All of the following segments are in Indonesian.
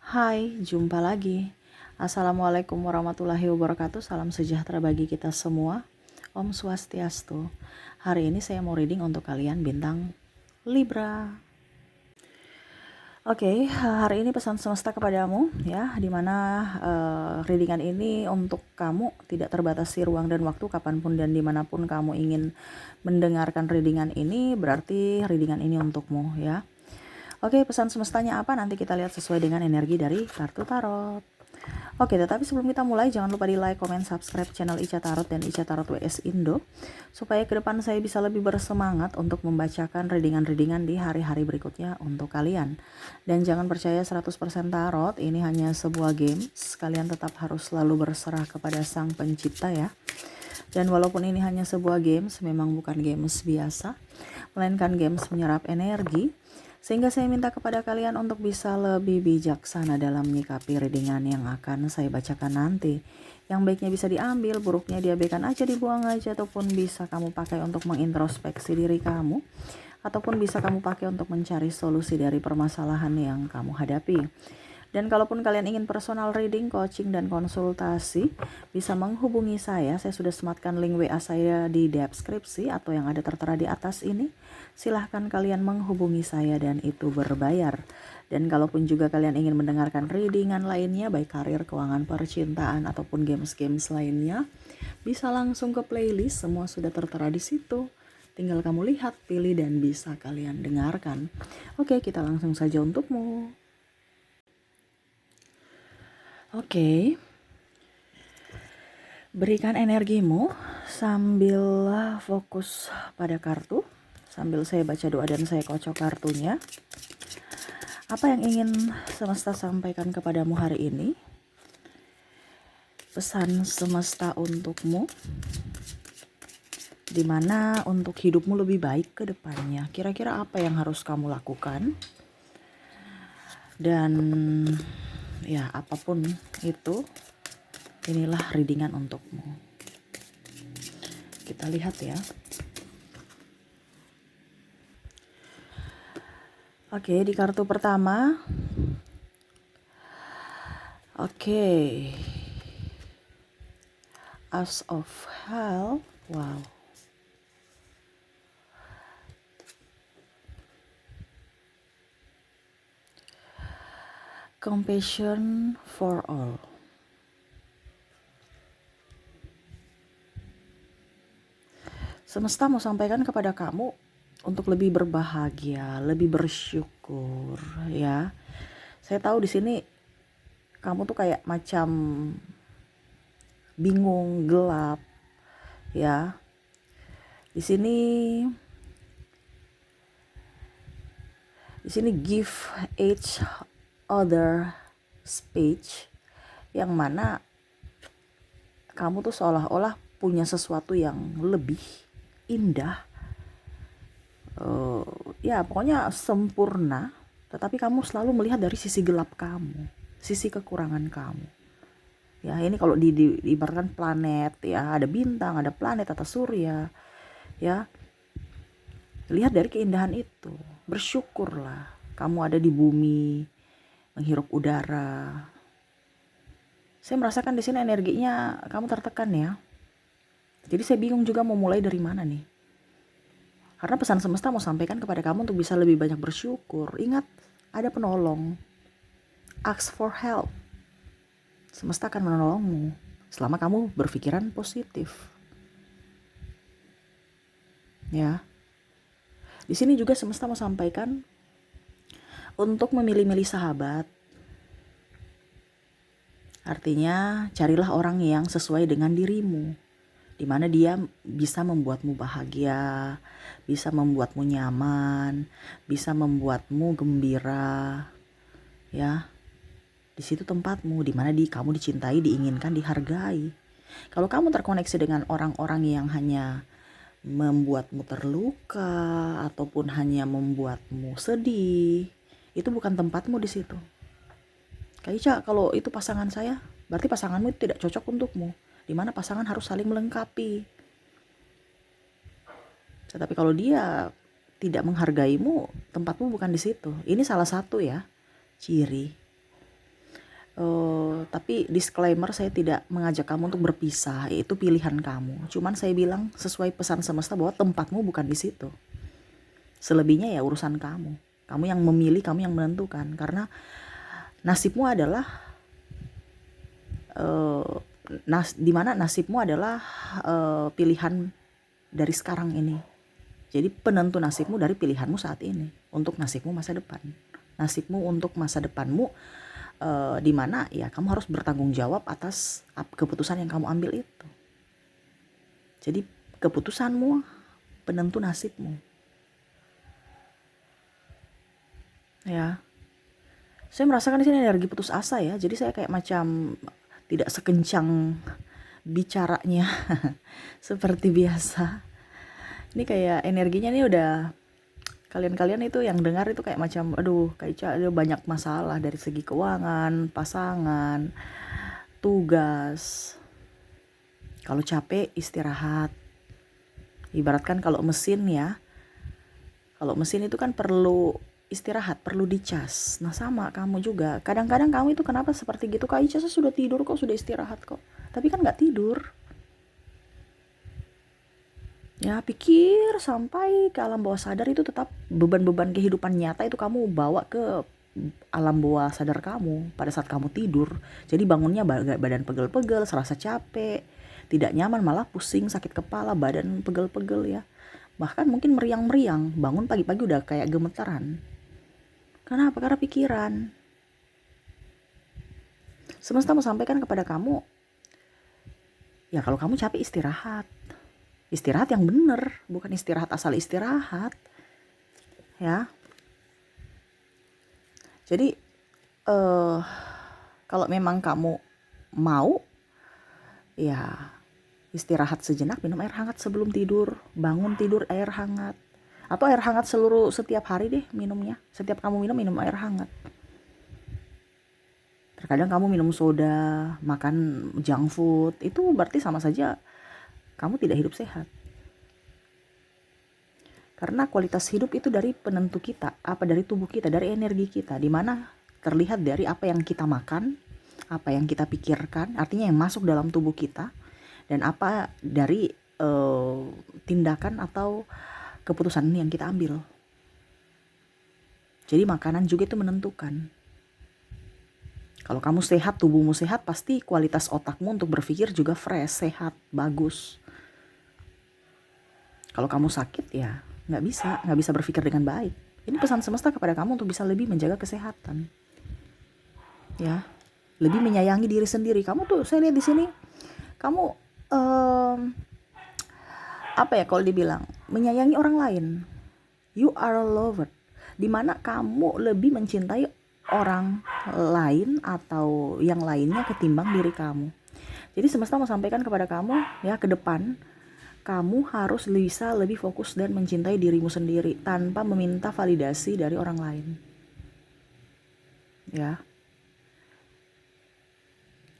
Hai, jumpa lagi. Assalamualaikum warahmatullahi wabarakatuh. Salam sejahtera bagi kita semua. Om Swastiastu. Hari ini saya mau reading untuk kalian bintang Libra. Oke, hari ini pesan semesta kepadamu ya, dimana readingan ini untuk kamu tidak terbatasi ruang dan waktu, kapanpun dan dimanapun kamu ingin mendengarkan readingan ini, berarti readingan ini untukmu ya. Oke, pesan semestanya apa? Nanti kita lihat sesuai dengan energi dari kartu tarot. Oke, tetapi sebelum kita mulai, jangan lupa di like, comment, subscribe channel Ica Tarot dan Ica Tarot WS Indo, supaya ke depan saya bisa lebih bersemangat untuk membacakan readingan-readingan di hari-hari berikutnya untuk kalian. Dan jangan percaya 100% tarot, ini hanya sebuah games. Kalian tetap harus selalu berserah kepada Sang Pencipta ya. Dan walaupun ini hanya sebuah games, memang bukan games biasa, melainkan games menyerap energi. Sehingga saya minta kepada kalian untuk bisa lebih bijaksana dalam menyikapi readingan yang akan saya bacakan nanti. Yang baiknya bisa diambil, buruknya diabaikan aja, dibuang aja, ataupun bisa kamu pakai untuk mengintrospeksi diri kamu, ataupun bisa kamu pakai untuk mencari solusi dari permasalahan yang kamu hadapi. Dan kalaupun kalian ingin personal reading, coaching, dan konsultasi, bisa menghubungi saya. Saya sudah sematkan link WA saya di deskripsi atau yang ada tertera di atas ini. Silahkan kalian menghubungi saya dan itu berbayar. Dan kalaupun juga kalian ingin mendengarkan readingan lainnya, baik karir, keuangan, percintaan, ataupun games-games lainnya, bisa langsung ke playlist. Semua sudah tertera di situ. Tinggal kamu lihat, pilih, dan bisa kalian dengarkan. Oke, kita langsung saja untukmu. Oke, berikan energimu sambil fokus pada kartu, sambil saya baca doa dan saya kocok kartunya. Apa yang ingin semesta sampaikan kepadamu hari ini? Pesan semesta untukmu, dimana untuk hidupmu lebih baik ke depannya. Kira-kira apa yang harus kamu lakukan? Dan ya, apapun itu, inilah readingan untukmu. Kita lihat ya. Oke, di kartu pertama. Oke. Ace of Hell. Wow. Compassion for all. Semesta mau sampaikan kepada kamu untuk lebih berbahagia, lebih bersyukur ya. Saya tahu di sini kamu tuh kayak macam bingung, gelap ya. Di sini give each other space, yang mana kamu tuh seolah-olah punya sesuatu yang lebih indah, ya pokoknya sempurna, tetapi kamu selalu melihat dari sisi gelap kamu, sisi kekurangan kamu. Ya, ini kalau diibaratkan planet ya, ada bintang, ada planet atau surya ya. Lihat dari keindahan itu, bersyukurlah kamu ada di bumi, menghirup udara. Saya merasakan di sini energinya kamu tertekan ya. Jadi saya bingung juga mau mulai dari mana nih. Karena pesan semesta mau sampaikan kepada kamu untuk bisa lebih banyak bersyukur. Ingat, ada penolong. Ask for help. Semesta akan menolongmu selama kamu berpikiran positif. Ya. Di sini juga semesta mau sampaikan untuk memilih-milih sahabat. Artinya, carilah orang yang sesuai dengan dirimu, di mana dia bisa membuatmu bahagia, bisa membuatmu nyaman, bisa membuatmu gembira. Ya. Di situ tempatmu, di mana kamu dicintai, diinginkan, dihargai. Kalau kamu terkoneksi dengan orang-orang yang hanya membuatmu terluka ataupun hanya membuatmu sedih, itu bukan tempatmu di situ. Kak Ica, kalau itu pasangan saya, berarti pasanganmu itu tidak cocok untukmu. Di mana pasangan harus saling melengkapi. Tetapi kalau dia tidak menghargaimu, tempatmu bukan di situ. Ini salah satu ya, ciri. Tapi disclaimer, saya tidak mengajak kamu untuk berpisah, itu pilihan kamu. Cuman saya bilang sesuai pesan semesta bahwa tempatmu bukan di situ. Selebihnya ya urusan kamu. Kamu yang memilih, kamu yang menentukan. Karena nasibmu adalah dimana nasibmu adalah pilihan dari sekarang ini. Jadi penentu nasibmu dari pilihanmu saat ini untuk nasibmu masa depan. Nasibmu untuk masa depanmu, dimana ya kamu harus bertanggung jawab atas keputusan yang kamu ambil itu. Jadi keputusanmu penentu nasibmu. Ya, saya merasakan di sini energi putus asa ya. Jadi saya kayak macam tidak sekencang bicaranya seperti biasa. Ini kayak energinya nih udah, kalian-kalian itu yang dengar itu kayak macam aduh kayak ada banyak masalah dari segi keuangan, pasangan, tugas. Kalau capek istirahat. Ibaratkan kalau mesin ya. Kalau mesin itu kan perlu istirahat, perlu dicas. Nah sama kamu juga. Kadang-kadang kamu itu kenapa seperti gitu? Kak Ica, saya sudah tidur kok, sudah istirahat kok. Tapi kan gak tidur. Ya pikir sampai ke alam bawah sadar, itu tetap beban-beban kehidupan nyata itu kamu bawa ke alam bawah sadar kamu pada saat kamu tidur. Jadi bangunnya badan pegel-pegel, serasa capek, tidak nyaman, malah pusing, sakit kepala, badan pegel-pegel ya. Bahkan mungkin meriang-meriang, bangun pagi-pagi udah kayak gemetaran. Kenapa? Karena pikiran. Semesta mau sampaikan kepada kamu, ya kalau kamu capek istirahat. Istirahat yang bener, bukan istirahat asal istirahat. Ya. Jadi kalau memang kamu mau, ya istirahat sejenak, minum air hangat sebelum tidur, bangun tidur air hangat. Atau air hangat setiap hari deh minumnya. Setiap kamu minum air hangat. Terkadang kamu minum soda, makan junk food, itu berarti sama saja kamu tidak hidup sehat. Karena kualitas hidup itu dari penentu kita, dari tubuh kita, dari energi kita, dimana terlihat dari apa yang kita makan, apa yang kita pikirkan, artinya yang masuk dalam tubuh kita, dan apa dari tindakan atau keputusan yang kita ambil. Jadi makanan juga itu menentukan. Kalau kamu sehat, tubuhmu sehat, pasti kualitas otakmu untuk berpikir juga fresh, sehat, bagus. Kalau kamu sakit ya nggak bisa berpikir dengan baik. Ini pesan semesta kepada kamu untuk bisa lebih menjaga kesehatan. Ya, lebih menyayangi diri sendiri. Kamu tuh saya lihat di sini, kamu apa ya kalau dibilang, menyayangi orang lain. You are a lover. Dimana kamu lebih mencintai orang lain atau yang lainnya ketimbang diri kamu. Jadi semesta mau sampaikan kepada kamu ya, ke depan kamu harus bisa lebih fokus dan mencintai dirimu sendiri tanpa meminta validasi dari orang lain. Ya.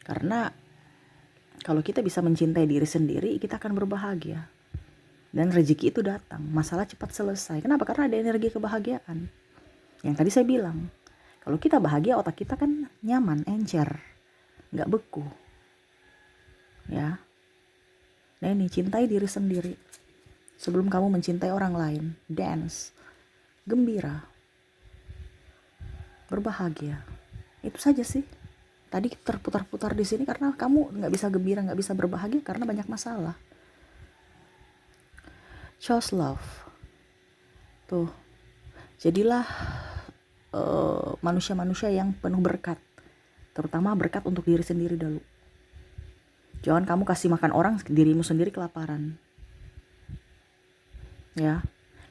Karena kalau kita bisa mencintai diri sendiri, kita akan berbahagia. Dan rezeki itu datang, masalah cepat selesai. Kenapa? Karena ada energi kebahagiaan. Yang tadi saya bilang, kalau kita bahagia, otak kita kan nyaman, encer, gak beku. Ya. Nah ini, cintai diri sendiri sebelum kamu mencintai orang lain. Dance, gembira, berbahagia. Itu saja sih. Tadi terputar-putar di sini karena kamu nggak bisa gembira, nggak bisa berbahagia karena banyak masalah. Choose love. Tuh, jadilah manusia-manusia yang penuh berkat, terutama berkat untuk diri sendiri dulu. Jangan kamu kasih makan orang, dirimu sendiri kelaparan. Ya,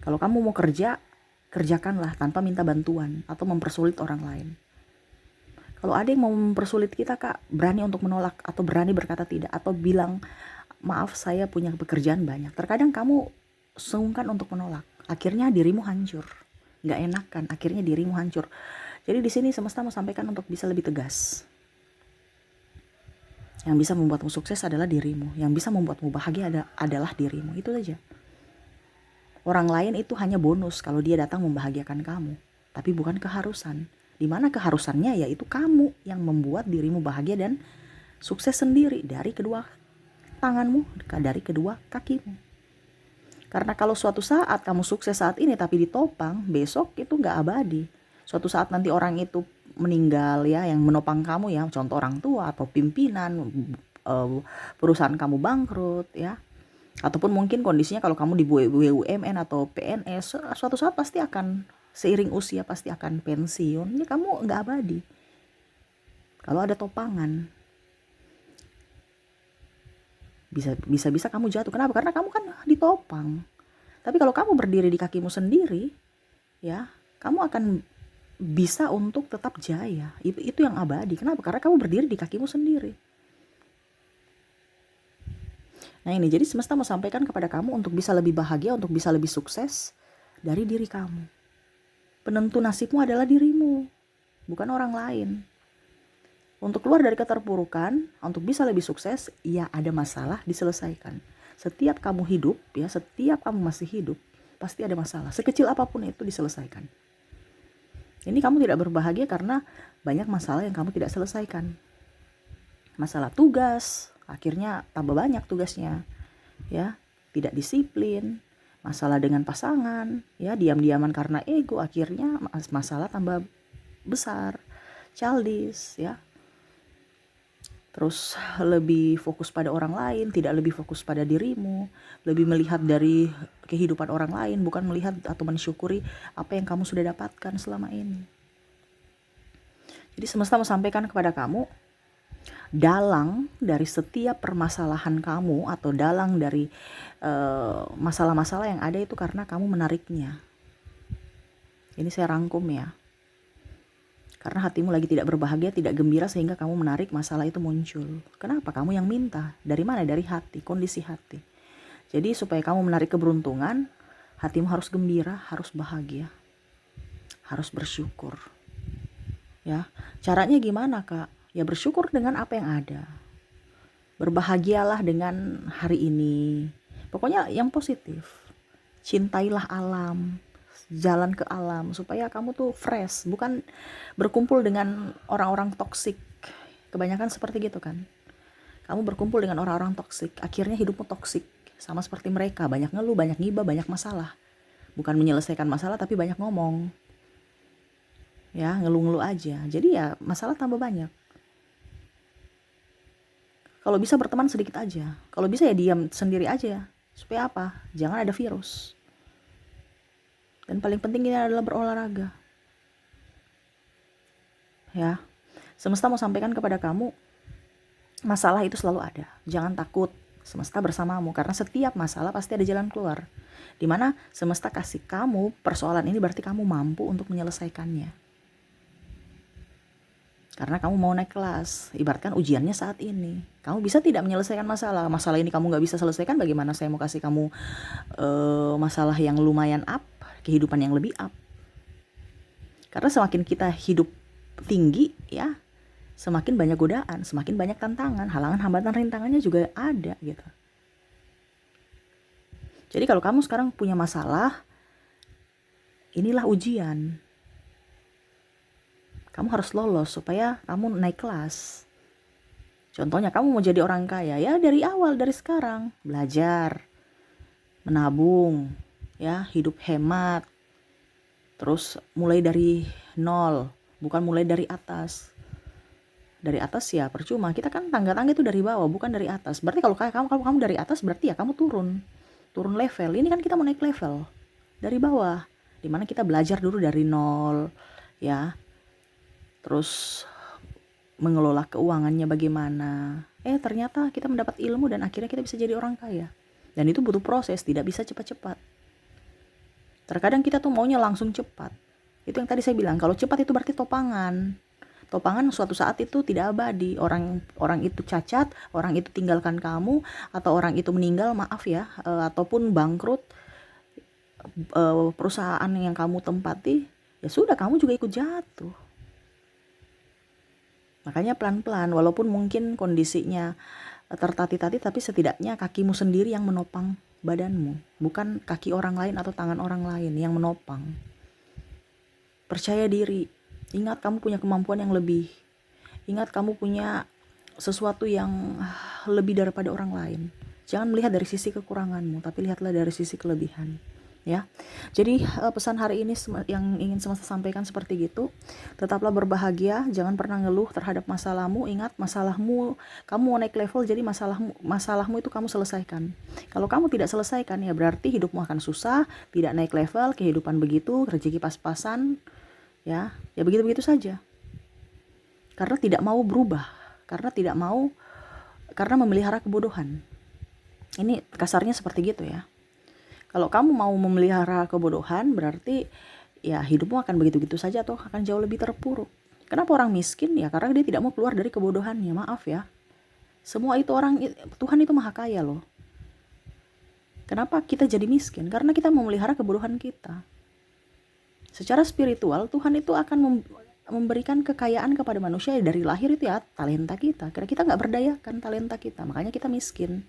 kalau kamu mau kerja, kerjakanlah tanpa minta bantuan atau mempersulit orang lain. Kalau ada yang mau mempersulit kita, Kak, berani untuk menolak atau berani berkata tidak atau bilang maaf saya punya pekerjaan banyak. Terkadang kamu sungkan untuk menolak, akhirnya dirimu hancur, nggak enakan, akhirnya dirimu hancur. Jadi di sini semesta mau sampaikan untuk bisa lebih tegas. Yang bisa membuatmu sukses adalah dirimu. Yang bisa membuatmu bahagia adalah dirimu. Itu saja. Orang lain itu hanya bonus kalau dia datang membahagiakan kamu. Tapi bukan keharusan. Dimana keharusannya yaitu kamu yang membuat dirimu bahagia dan sukses sendiri dari kedua tanganmu, dari kedua kakimu. Karena kalau suatu saat kamu sukses saat ini tapi ditopang, besok itu nggak abadi. Suatu saat nanti orang itu meninggal ya, yang menopang kamu ya, contoh orang tua atau pimpinan, perusahaan kamu bangkrut ya. Ataupun mungkin kondisinya kalau kamu di BUMN atau PNS, suatu saat pasti akan seiring usia pasti akan pensiun. Ini kamu nggak abadi. Kalau ada topangan, bisa kamu jatuh. Kenapa? Karena kamu kan ditopang. Tapi kalau kamu berdiri di kakimu sendiri, ya, kamu akan bisa untuk tetap jaya. Itu yang abadi. Kenapa? Karena kamu berdiri di kakimu sendiri. Nah ini, jadi semesta mau sampaikan kepada kamu untuk bisa lebih bahagia, untuk bisa lebih sukses dari diri kamu. Penentu nasibmu adalah dirimu, bukan orang lain. Untuk keluar dari keterpurukan, untuk bisa lebih sukses, ya ada masalah diselesaikan. Setiap kamu hidup, ya setiap kamu masih hidup, pasti ada masalah. Sekecil apapun itu diselesaikan. Ini kamu tidak berbahagia karena banyak masalah yang kamu tidak selesaikan. Masalah tugas, akhirnya tambah banyak tugasnya, ya, tidak disiplin, masalah dengan pasangan, ya, diam-diaman karena ego, akhirnya masalah tambah besar, childish, ya. Terus lebih fokus pada orang lain, tidak lebih fokus pada dirimu, lebih melihat dari kehidupan orang lain, bukan melihat atau mensyukuri apa yang kamu sudah dapatkan selama ini. Jadi semesta mau sampaikan kepada kamu, dalang dari setiap permasalahan kamu atau dalang dari masalah-masalah yang ada itu karena kamu menariknya. Ini saya rangkum ya. Karena hatimu lagi tidak berbahagia, tidak gembira sehingga kamu menarik masalah itu muncul. Kenapa? Kamu yang minta. Dari mana? Dari hati, kondisi hati. Jadi supaya kamu menarik keberuntungan, hatimu harus gembira, harus bahagia, harus bersyukur. Ya, caranya gimana, Kak? Ya bersyukur dengan apa yang ada. Berbahagialah dengan hari ini. Pokoknya yang positif. Cintailah alam, jalan ke alam supaya kamu tuh fresh, bukan berkumpul dengan orang-orang toksik. Kebanyakan seperti gitu kan. Kamu berkumpul dengan orang-orang toksik, akhirnya hidupmu toksik. Sama seperti mereka, banyak ngeluh, banyak ngibah, banyak masalah. Bukan menyelesaikan masalah tapi banyak ngomong. Ya, ngeluh-ngeluh aja. Jadi ya masalah tambah banyak. Kalau bisa berteman sedikit aja. Kalau bisa ya diam sendiri aja. Supaya apa? Jangan ada virus. Dan paling penting ini adalah berolahraga. Ya. Semesta mau sampaikan kepada kamu, masalah itu selalu ada. Jangan takut. Semesta bersamamu karena setiap masalah pasti ada jalan keluar. Dimana semesta kasih kamu persoalan ini berarti kamu mampu untuk menyelesaikannya. Karena kamu mau naik kelas, ibaratkan ujiannya saat ini. Kamu bisa tidak menyelesaikan masalah. Masalah ini kamu gak bisa selesaikan, bagaimana saya mau kasih kamu masalah yang lumayan up, kehidupan yang lebih up. Karena semakin kita hidup tinggi ya, semakin banyak godaan, semakin banyak tantangan, halangan, hambatan, rintangannya juga ada gitu. Jadi kalau kamu sekarang punya masalah, inilah ujian. Kamu harus lolos supaya kamu naik kelas. Contohnya kamu mau jadi orang kaya, ya dari awal, dari sekarang. Belajar, menabung, ya hidup hemat. Terus mulai dari nol, bukan mulai dari atas. Dari atas ya percuma, kita kan tangga-tangga itu dari bawah, bukan dari atas. Berarti kalau kamu dari atas berarti ya kamu turun level. Ini kan kita mau naik level dari bawah, dimana kita belajar dulu dari nol, ya. Terus mengelola keuangannya bagaimana. Ternyata kita mendapat ilmu dan akhirnya kita bisa jadi orang kaya. Dan itu butuh proses, tidak bisa cepat-cepat. Terkadang kita tuh maunya langsung cepat. Itu yang tadi saya bilang, kalau cepat itu berarti topangan. Topangan suatu saat itu tidak abadi. Orang itu cacat, orang itu tinggalkan kamu, atau orang itu meninggal, maaf ya, ataupun bangkrut, perusahaan yang kamu tempati, ya sudah kamu juga ikut jatuh. Makanya pelan-pelan, walaupun mungkin kondisinya tertati-tati, tapi setidaknya kakimu sendiri yang menopang badanmu, bukan kaki orang lain atau tangan orang lain yang menopang. Percaya diri, Ingat kamu punya kemampuan yang lebih. Ingat kamu punya sesuatu yang lebih daripada orang lain. Jangan melihat dari sisi kekuranganmu, tapi lihatlah dari sisi kelebihan. Ya, jadi pesan hari ini yang ingin semesta sampaikan seperti gitu. Tetaplah berbahagia, jangan pernah ngeluh terhadap masalahmu. Ingat, masalahmu, kamu mau naik level, jadi masalahmu itu kamu selesaikan. Kalau kamu tidak selesaikan, ya berarti hidupmu akan susah, tidak naik level, kehidupan begitu, rezeki pas-pasan, ya begitu-begitu saja. Karena tidak mau berubah, karena memelihara kebodohan. Ini kasarnya seperti gitu ya. Kalau kamu mau memelihara kebodohan, berarti ya hidupmu akan begitu-begitu saja atau akan jauh lebih terpuruk. Kenapa orang miskin? Ya karena dia tidak mau keluar dari kebodohannya. Maaf ya. Semua itu Tuhan itu maha kaya loh. Kenapa kita jadi miskin? Karena kita memelihara kebodohan kita. Secara spiritual, Tuhan itu akan memberikan kekayaan kepada manusia dari lahir itu ya, talenta kita. Karena kita nggak berdayakan talenta kita, makanya kita miskin.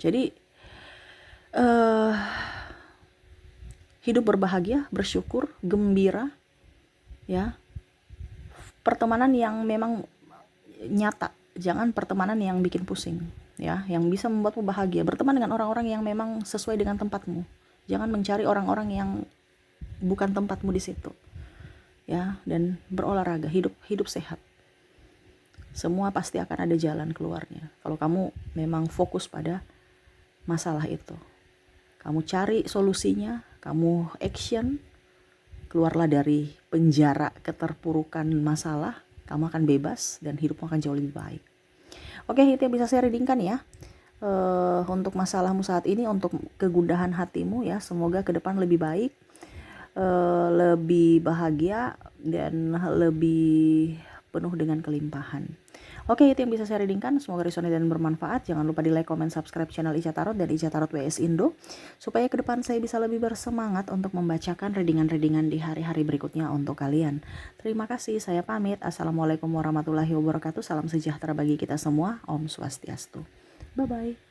Jadi hidup berbahagia, bersyukur, gembira, ya. Pertemanan yang memang nyata, jangan pertemanan yang bikin pusing, ya, yang bisa membuatmu bahagia. Berteman dengan orang-orang yang memang sesuai dengan tempatmu. Jangan mencari orang-orang yang bukan tempatmu di situ, ya. Dan berolahraga, hidup sehat. Semua pasti akan ada jalan keluarnya. Kalau kamu memang fokus pada masalah itu, kamu cari solusinya, kamu action, keluarlah dari penjara keterpurukan masalah, kamu akan bebas dan hidupmu akan jauh lebih baik. Oke, itu yang bisa saya readingkan ya. Untuk masalahmu saat ini, untuk kegundahan hatimu ya, semoga ke depan lebih baik, lebih bahagia dan lebih penuh dengan kelimpahan. Oke, itu yang bisa saya readingkan. Semoga resonate dan bermanfaat. Jangan lupa di like, comment, subscribe channel Ica Tarot dan Ica Tarot WS Indo, supaya ke depan saya bisa lebih bersemangat untuk membacakan readingan-readingan di hari-hari berikutnya untuk kalian. Terima kasih, saya pamit. Assalamualaikum warahmatullahi wabarakatuh. Salam sejahtera bagi kita semua. Om Swastiastu. Bye-bye.